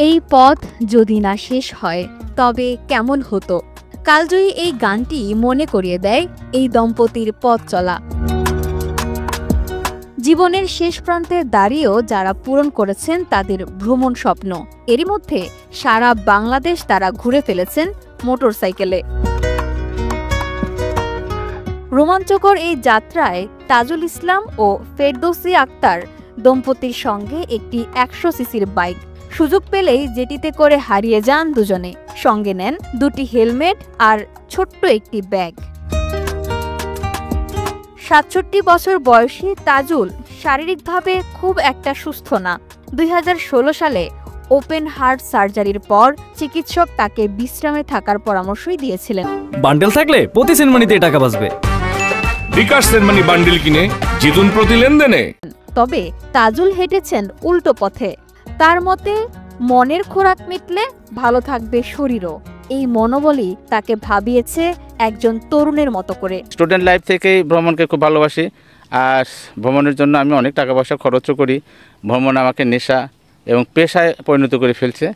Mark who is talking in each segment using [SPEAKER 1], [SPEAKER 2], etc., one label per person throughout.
[SPEAKER 1] এই পথ যদি না শেষ হয় তবে কেমন হতো। কালজয়ী এই গানটি মনে করিয়ে দেয় এই দম্পতির পথ চলা। জীবনের শেষ প্রান্তে দাঁড়িয়েও যারা পূরণ করেছেন তাদের ভ্রমণ স্বপ্ন, এরই মধ্যে সারা বাংলাদেশ তারা ঘুরে ফেলেছেন মোটরসাইকেলে। রোমাঞ্চকর এই যাত্রায় তাজুল ইসলাম ও ফেরদৌসী আক্তার দম্পতির সঙ্গে একটি 100 সিসির বাইক, সুযোগ পেলেই যেটিতে করে হারিয়ে যান দুজনে। সঙ্গে নেন দুটি হেলমেট আর ছোট্ট একটি ব্যাগ। 67 বছর বয়সী তাজুল শারীরিকভাবে খুব একটা সুস্থ না। 2016 সালে ওপেন হার্ট সার্জারির পর চিকিৎসক তাকে বিশ্রামে থাকার পরামর্শই দিয়েছিলেন।
[SPEAKER 2] বান্ডেল থাকলে প্রতি সেনমানিতে টাকা বাঁচবে।
[SPEAKER 3] বিকাশ সেনমানি বান্ডেল কিনে জিতুন প্রতি লেনদেনে।
[SPEAKER 1] তবে তাজুল হেঁটেছেন উল্টো পথে। তার মতে মনের খোরাক মিটলে ভালো থাকবে শরীরও। এই মনোবলই তাকে ভাবিয়েছে একজন তরুণের মতো করে।
[SPEAKER 4] স্টুডেন্ট লাইফ থেকেই ভ্রমণকে খুব ভালোবাসি, আর ভ্রমণের জন্য আমি অনেক টাকা পয়সা খরচও করি। ভ্রমণ আমাকে নেশা এবং পেশায় পরিণত করে ফেলছে,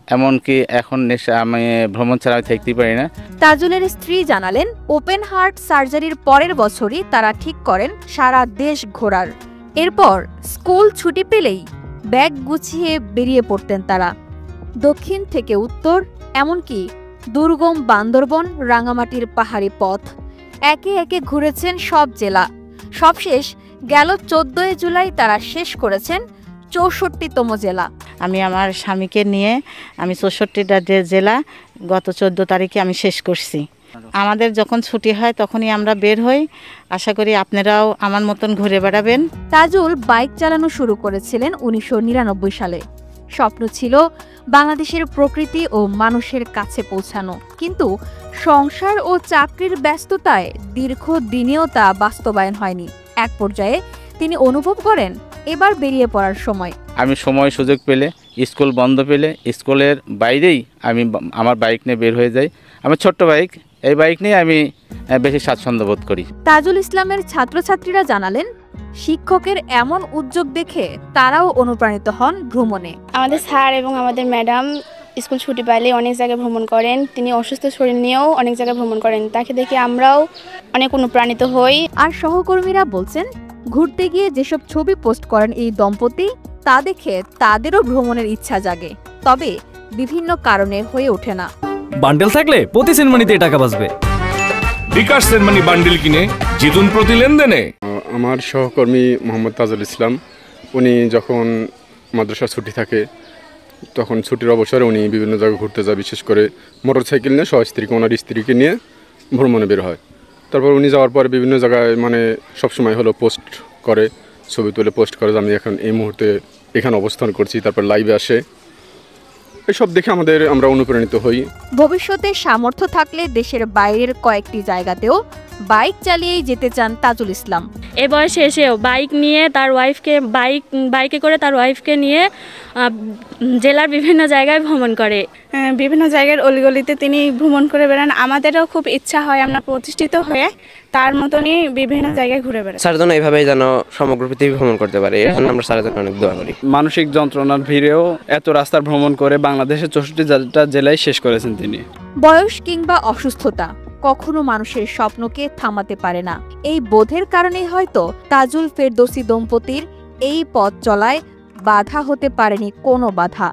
[SPEAKER 4] এমনকি এখন নেশা আমি ভ্রমণ ছাড়া থাকতেই পারি না।
[SPEAKER 1] তাজুলের স্ত্রী জানালেন, ওপেন হার্ট সার্জারির পরের বছরই তারা ঠিক করেন সারা দেশ ঘোরার। এরপর স্কুল ছুটি পেলেই ব্যাগ গুছিয়ে বেরিয়ে পড়তেন তারা। দক্ষিণ থেকে উত্তর, এমনকি দুর্গম বান্দরবন, রাঙামাটির পাহাড়ি পথ, একে একে ঘুরেছেন সব জেলা। সবশেষ গেল 14 জুলাই তারা শেষ করেছেন 64তম জেলা।
[SPEAKER 5] আমি আমার স্বামীকে নিয়ে আমি 64টা জেলা গত 14 তারিখে আমি শেষ করছি। আমাদের যখন ছুটি হয় তখনই আমরা বের হই। আশা করি আপনারাও আমার মতন ঘুরে বেড়াবেন।
[SPEAKER 1] তাজুল বাইক চালানো শুরু করেছিলেন 1999 সালে। স্বপ্ন ছিল বাংলাদেশের প্রকৃতি ও মানুষের কাছে পৌঁছানো, কিন্তু সংসার ও চাকরির ব্যস্ততায় দীর্ঘদিনেও তা বাস্তবায়ন হয়নি। এক পর্যায়ে তিনি অনুভব করেন এবার বেরিয়ে পড়ার সময়।
[SPEAKER 4] আমি সময় সুযোগ পেলে, স্কুল বন্ধ পেলে স্কুলের বাইরেই আমি আমার বাইক নিয়ে বের হয়ে যাই। আমার ছোট্ট বাইক, এই বাইক নিয়ে আমি বেশি স্বাচ্ছন্দ্য বোধ করি।
[SPEAKER 1] তাজুল ইসলামের ছাত্রছাত্রীরা জানালেন, শিক্ষকের এমন উদ্যোগ দেখে তারাও অনুপ্রাণিত হন ভ্রমণে।
[SPEAKER 6] আমাদের স্যার এবং আমাদের ম্যাডাম স্কুল ছুটি পাইলে অনেক জায়গায় ভ্রমণ করেন। তিনি অসুস্থ শরীর নিয়েও অনেক জায়গায় ভ্রমণ করেন, তাকে দেখে আমরাও অনেক অনুপ্রাণিত হই।
[SPEAKER 1] আর সহকর্মীরা বলছেন, ঘুরতে গিয়ে যেসব ছবি পোস্ট করেন এই দম্পতি, তা দেখে তাদেরও ভ্রমণের ইচ্ছা জাগে, তবে বিভিন্ন কারণে হয়ে ওঠে না।
[SPEAKER 2] বান্ডেল থাকলে প্রতি সেনমানিতে টাকা বাঁচবে।
[SPEAKER 3] বিকাশ সেনমানি বান্ডেল কিনে জিতুন প্রতি লেনদেনে।
[SPEAKER 7] আমার সহকর্মী মোহাম্মদ তাজুল ইসলাম, উনি যখন মাদ্রাসা ছুটি থাকে তখন ছুটির অবসরে উনি বিভিন্ন জায়গায় ঘুরতে যায়, বিশেষ করে মোটরসাইকেল নিয়ে সহস্ত্রীকে, ওনার স্ত্রীকে নিয়ে ভ্রমণে বের হয়। তারপর উনি যাওয়ার পরে বিভিন্ন জায়গায় সবসময় হলো পোস্ট করে, ছবি তুলে পোস্ট করে যে আমি এখন এই মুহূর্তে এখানে অবস্থান করছি, তারপর লাইভে আসে। এসব দেখে আমরা অনুপ্রাণিত হই।
[SPEAKER 1] ভবিষ্যতে সামর্থ্য থাকলে দেশের বাইরের কয়েকটি জায়গাতেও বাইক চালিয়েই যেতে চান তাজুল ইসলাম।
[SPEAKER 8] এ বয়সে এসেও বাইক নিয়ে তার ওয়াইফকে বাইকে করে তার ওয়াইফকে নিয়ে জেলার বিভিন্ন জায়গায় ভ্রমণ করে।
[SPEAKER 6] বিভিন্ন জায়গার অলিগলিতে তিনি ভ্রমণ করে বেড়ান। আমাদেরও খুব ইচ্ছা হয় আমরা প্রতিষ্ঠিত হয়ে তার মতনই বিভিন্ন জায়গায় ঘুরে বেড়াই।
[SPEAKER 9] স্যার যেন এইভাবেই যেন সমগ্র পৃথিবী ভ্রমণ করতে পারে, এর জন্য আমরা স্যারের জন্য অনেক দোয়া করি।
[SPEAKER 10] মানসিক যন্ত্রণার ভিড়েও এত রাস্তার ভ্রমণ করে বাংলাদেশের 64টা জেলায় শেষ করেছেন তিনি।
[SPEAKER 1] বয়স কিংবা অসুস্থতা কখনো মানুষের স্বপ্নকে থামাতে পারে না। এই বোধের কারণেই হয়তো তাজুল ফেরদৌসী দম্পতির এই পথ চলায় বাধা হতে পারেনি কোনো বাধা।